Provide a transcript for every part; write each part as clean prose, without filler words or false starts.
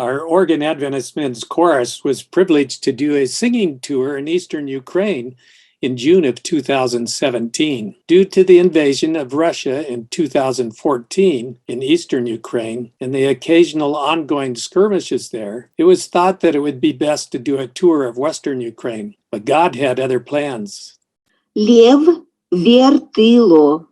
Our Oregon Adventist Men's Chorus was privileged to do a singing tour in eastern Ukraine in June of 2017. Due to the invasion of Russia in 2014 in eastern Ukraine and the occasional ongoing skirmishes there, it was thought that it would be best to do a tour of western Ukraine. But God had other plans. Лев Вертило.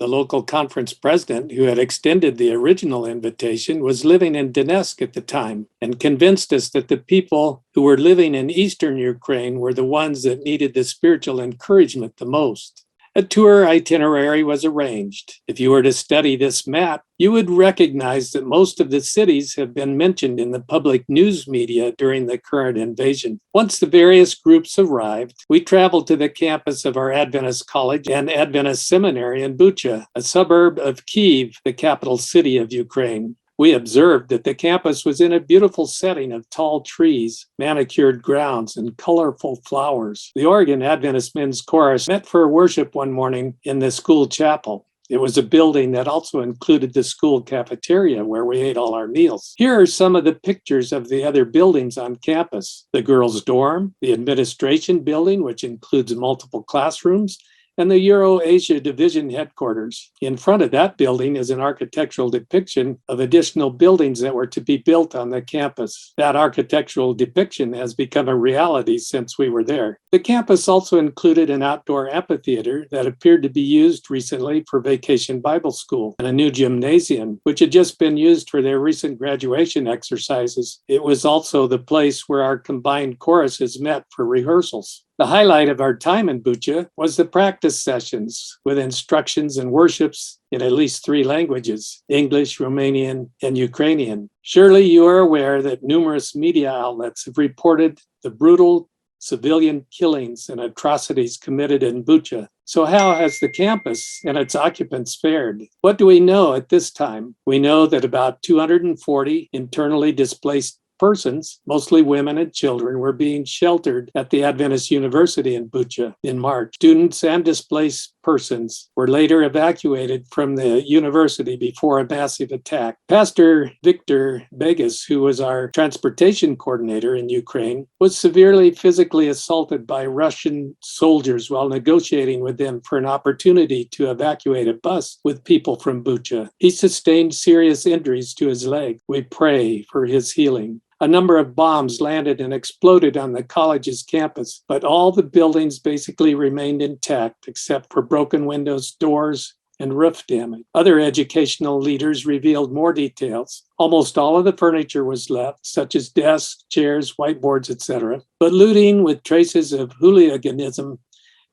The local conference president, who had extended the original invitation, was living in Donetsk at the time and convinced us that the people who were living in eastern Ukraine were the ones that needed the spiritual encouragement the most. A tour itinerary was arranged. If you were to study this map, you would recognize that most of the cities have been mentioned in the public news media during the current invasion. Once the various groups arrived, we traveled to the campus of our Adventist College and Adventist Seminary in Bucha, a suburb of Kyiv, the capital city of Ukraine. We observed that the campus was in a beautiful setting of tall trees, manicured grounds, and colorful flowers. The Oregon Adventist Men's Chorus met for worship one morning in the school chapel. It was a building that also included the school cafeteria where we ate all our meals. Here are some of the pictures of the other buildings on campus: the girls' dorm, the administration building, which includes multiple classrooms, and the Euro-Asia Division headquarters. In front of that building is an architectural depiction of additional buildings that were to be built on the campus. That architectural depiction has become a reality since we were there. The campus also included an outdoor amphitheater that appeared to be used recently for Vacation Bible School, and a new gymnasium, which had just been used for their recent graduation exercises. It was also the place where our combined choruses met for rehearsals. The highlight of our time in Bucha was the practice sessions with instructions and worships in at least 3 languages: English, Romanian, and Ukrainian. Surely you are aware that numerous media outlets have reported the brutal civilian killings and atrocities committed in Bucha. So how has the campus and its occupants fared? What do we know at this time? We know that about 240 internally displaced persons, mostly women and children, were being sheltered at the Adventist University in Bucha in March. Students and displaced persons were later evacuated from the university before a massive attack. Pastor Victor Begas, who was our transportation coordinator in Ukraine, was severely physically assaulted by Russian soldiers while negotiating with them for an opportunity to evacuate a bus with people from Bucha. He sustained serious injuries to his leg. We pray for his healing. A number of bombs landed and exploded on the college's campus, but all the buildings basically remained intact except for broken windows, doors, and roof damage. Other educational leaders revealed more details. Almost all of the furniture was left, such as desks, chairs, whiteboards, etc. But looting with traces of hooliganism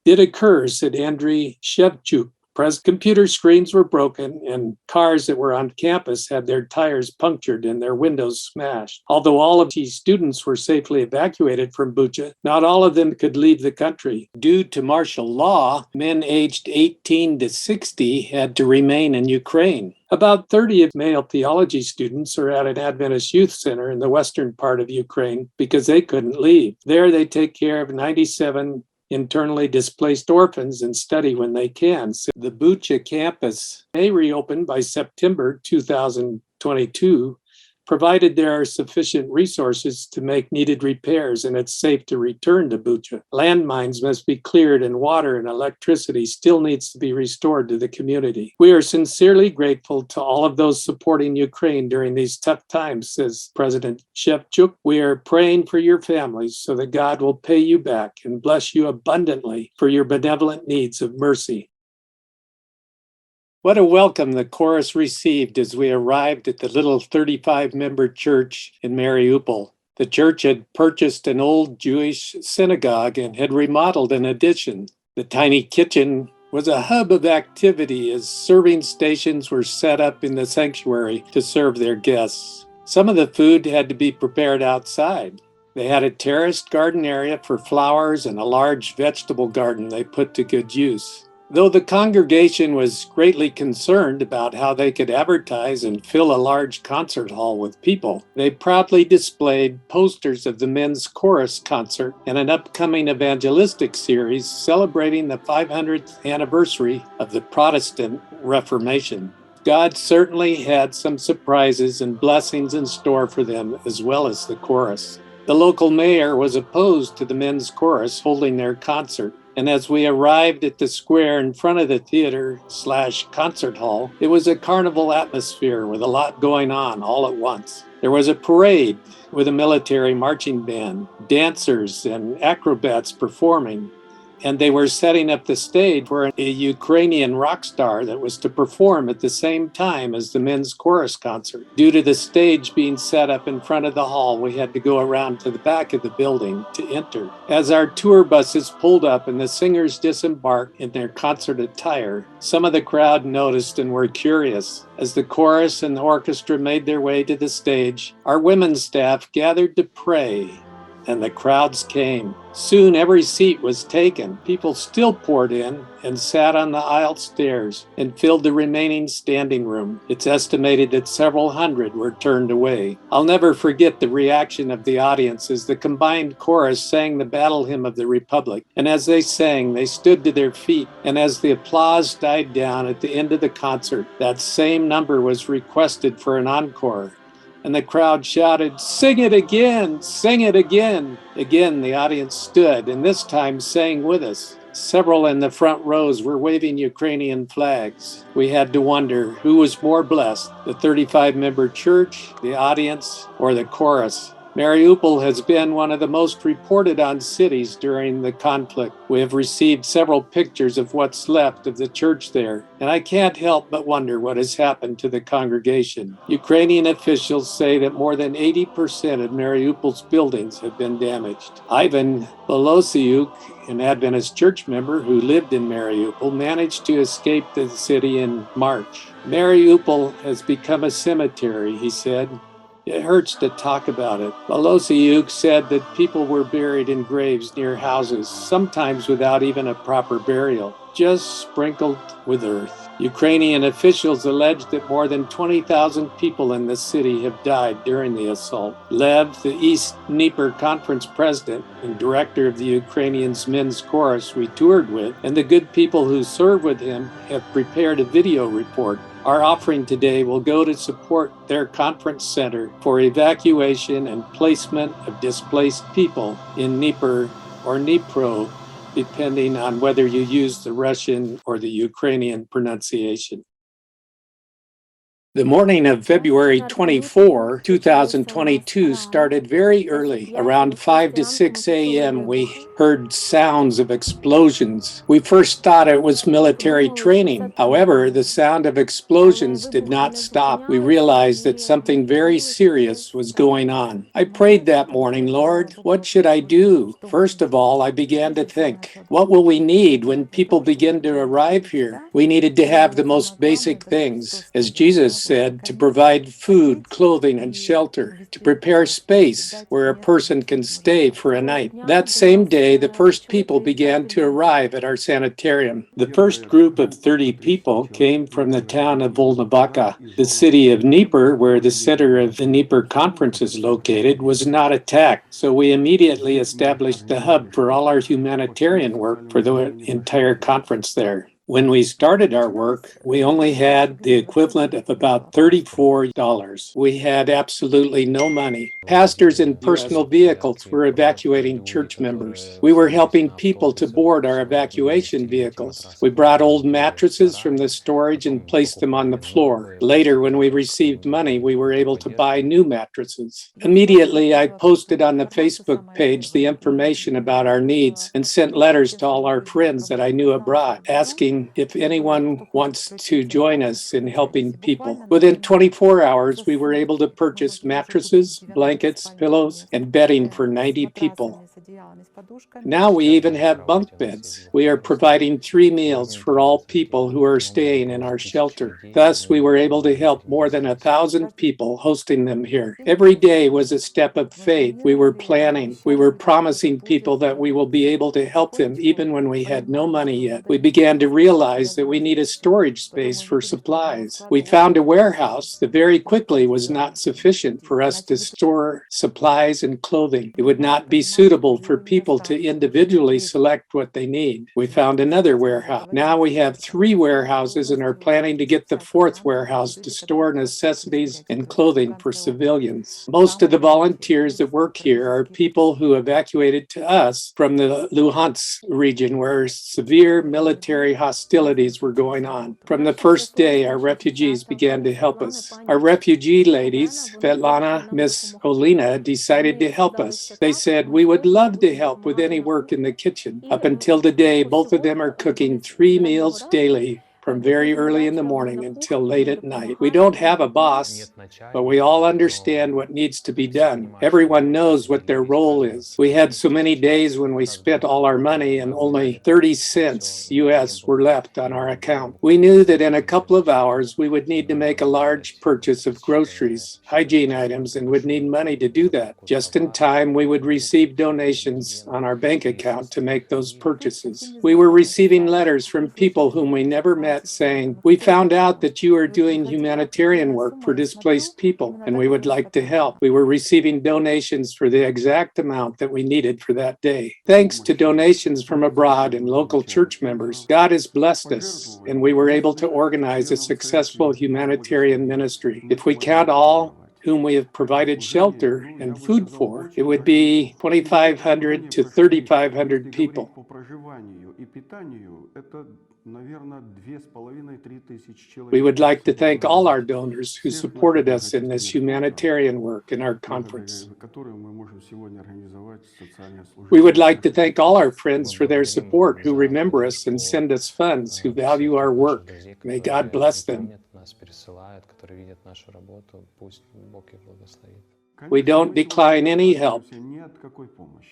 did occur, said Andriy Shevchuk. Computer screens were broken, and cars that were on campus had their tires punctured and their windows smashed. Although all of these students were safely evacuated from Bucha, not all of them could leave the country. Due to martial law, men aged 18 to 60 had to remain in Ukraine. About 30 of male theology students are at an Adventist youth center in the western part of Ukraine because they couldn't leave. There they take care of 97 internally displaced orphans and study when they can. So the Bucha campus may reopen by September 2022, provided there are sufficient resources to make needed repairs and it's safe to return to Bucha. Landmines must be cleared and water and electricity still needs to be restored to the community. We are sincerely grateful to all of those supporting Ukraine during these tough times, says President Shevchuk. We are praying for your families so that God will pay you back and bless you abundantly for your benevolent needs of mercy. What a welcome the chorus received as we arrived at the little 35-member church in Mariupol. The church had purchased an old Jewish synagogue and had remodeled an addition. The tiny kitchen was a hub of activity as serving stations were set up in the sanctuary to serve their guests. Some of the food had to be prepared outside. They had a terraced garden area for flowers and a large vegetable garden they put to good use. Though the congregation was greatly concerned about how they could advertise and fill a large concert hall with people, they proudly displayed posters of the men's chorus concert and an upcoming evangelistic series celebrating the 500th anniversary of the Protestant Reformation. God certainly had some surprises and blessings in store for them, as well as the chorus. The local mayor was opposed to the men's chorus holding their concert, and as we arrived at the square in front of the theater/concert hall, it was a carnival atmosphere with a lot going on all at once. There was a parade with a military marching band, dancers and acrobats performing, and they were setting up the stage for a Ukrainian rock star that was to perform at the same time as the men's chorus concert. Due to the stage being set up in front of the hall, we had to go around to the back of the building to enter. As our tour buses pulled up and the singers disembarked in their concert attire, some of the crowd noticed and were curious. As the chorus and the orchestra made their way to the stage, our women's staff gathered to pray, and the crowds came. Soon every seat was taken. People still poured in and sat on the aisle stairs and filled the remaining standing room. It's estimated that several hundred were turned away. I'll never forget the reaction of the audience as the combined chorus sang the battle hymn of the Republic. And as they sang, they stood to their feet. And as the applause died down at the end of the concert, that same number was requested for an encore. And the crowd shouted, "Sing it again, sing it again." Again, the audience stood, and this time sang with us. Several in the front rows were waving Ukrainian flags. We had to wonder who was more blessed, the 35-member church, the audience, or the chorus. Mariupol has been one of the most reported on cities during the conflict. We have received several pictures of what's left of the church there, and I can't help but wonder what has happened to the congregation. Ukrainian officials say that more than 80% of Mariupol's buildings have been damaged. Ivan Bolosiuk, an Adventist church member who lived in Mariupol, managed to escape the city in March. Mariupol has become a cemetery, he said. It hurts to talk about it. Bolosiuk said that people were buried in graves near houses, sometimes without even a proper burial, just sprinkled with earth. Ukrainian officials allege that more than 20,000 people in the city have died during the assault. Lev, the East Dnieper Conference president and director of the Ukrainians men's chorus we toured with, and the good people who serve with him have prepared a video report. Our offering today will go to support their conference center for evacuation and placement of displaced people in Dnieper or Dnipro, depending on whether you use the Russian or the Ukrainian pronunciation. The morning of February 24, 2022 started very early. Around 5 to 6 a.m., we heard sounds of explosions. We first thought it was military training. However, the sound of explosions did not stop. We realized that something very serious was going on. I prayed that morning, "Lord, what should I do?" First of all, I began to think, what will we need when people begin to arrive here? We needed to have the most basic things. As Jesus said, to provide food, clothing, and shelter, to prepare space where a person can stay for a night. That same day, the first people began to arrive at our sanitarium. The first group of 30 people came from the town of Volnovakha. The city of Dnieper, where the center of the Dnieper Conference is located, was not attacked, so we immediately established the hub for all our humanitarian work for the entire conference there. When we started our work, we only had the equivalent of about $34. We had absolutely no money. Pastors in personal vehicles were evacuating church members. We were helping people to board our evacuation vehicles. We brought old mattresses from the storage and placed them on the floor. Later, when we received money, we were able to buy new mattresses. Immediately, I posted on the Facebook page the information about our needs and sent letters to all our friends that I knew abroad, asking if anyone wants to join us in helping people. Within 24 hours, we were able to purchase mattresses, blankets, pillows, and bedding for 90 people. Now we even have bunk beds. We are providing 3 meals for all people who are staying in our shelter. Thus, we were able to help more than 1,000 people, hosting them here. Every day was a step of faith. We were planning. We were promising people that we will be able to help them even when we had no money yet. We began to realize that we need a storage space for supplies. We found a warehouse that very quickly was not sufficient for us to store supplies and clothing. It would not be suitable available for people to individually select what they need. We found another warehouse. Now we have 3 warehouses and are planning to get the 4th warehouse to store necessities and clothing for civilians. Most of the volunteers that work here are people who evacuated to us from the Luhansk region where severe military hostilities were going on. From the first day, our refugees began to help us. Our refugee ladies, Svetlana, Miss Olina, decided to help us. They said, "We would love to help with any work in the kitchen." Up until today, both of them are cooking 3 meals daily from very early in the morning until late at night. We don't have a boss, but we all understand what needs to be done. Everyone knows what their role is. We had so many days when we spent all our money and only 30 cents US were left on our account. We knew that in a couple of hours we would need to make a large purchase of groceries, hygiene items, and would need money to do that. Just in time, we would receive donations on our bank account to make those purchases. We were receiving letters from people whom we never met saying, "We found out that you are doing humanitarian work for displaced people, and we would like to help." We were receiving donations for the exact amount that we needed for that day. Thanks to donations from abroad and local church members, God has blessed us, and we were able to organize a successful humanitarian ministry. If we count all whom we have provided shelter and food for, it would be 2,500 to 3,500 people. We would like to thank all our donors who supported us in this humanitarian work in our conference. We would like to thank all our friends for their support who remember us and send us funds, who value our work. May God bless them. We don't decline any help.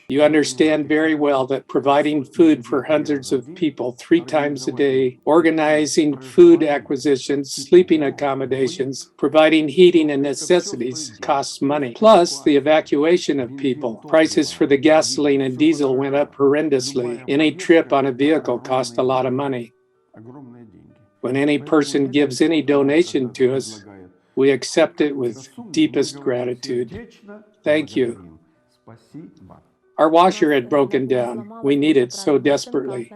You understand very well that providing food for hundreds of people 3 times a day, organizing food acquisitions, sleeping accommodations, providing heating and necessities costs money. Plus the evacuation of people. Prices for the gasoline and diesel went up horrendously. Any trip on a vehicle cost a lot of money. When any person gives any donation to us, we accept it with deepest gratitude. Thank you. Our washer had broken down. We need it so desperately.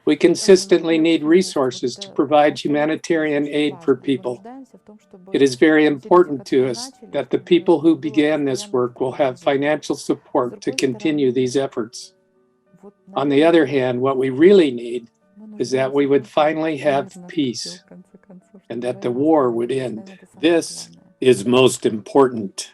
We consistently need resources to provide humanitarian aid for people. It is very important to us that the people who began this work will have financial support to continue these efforts. On the other hand, what we really need is that we would finally have peace and that the war would end. This is most important.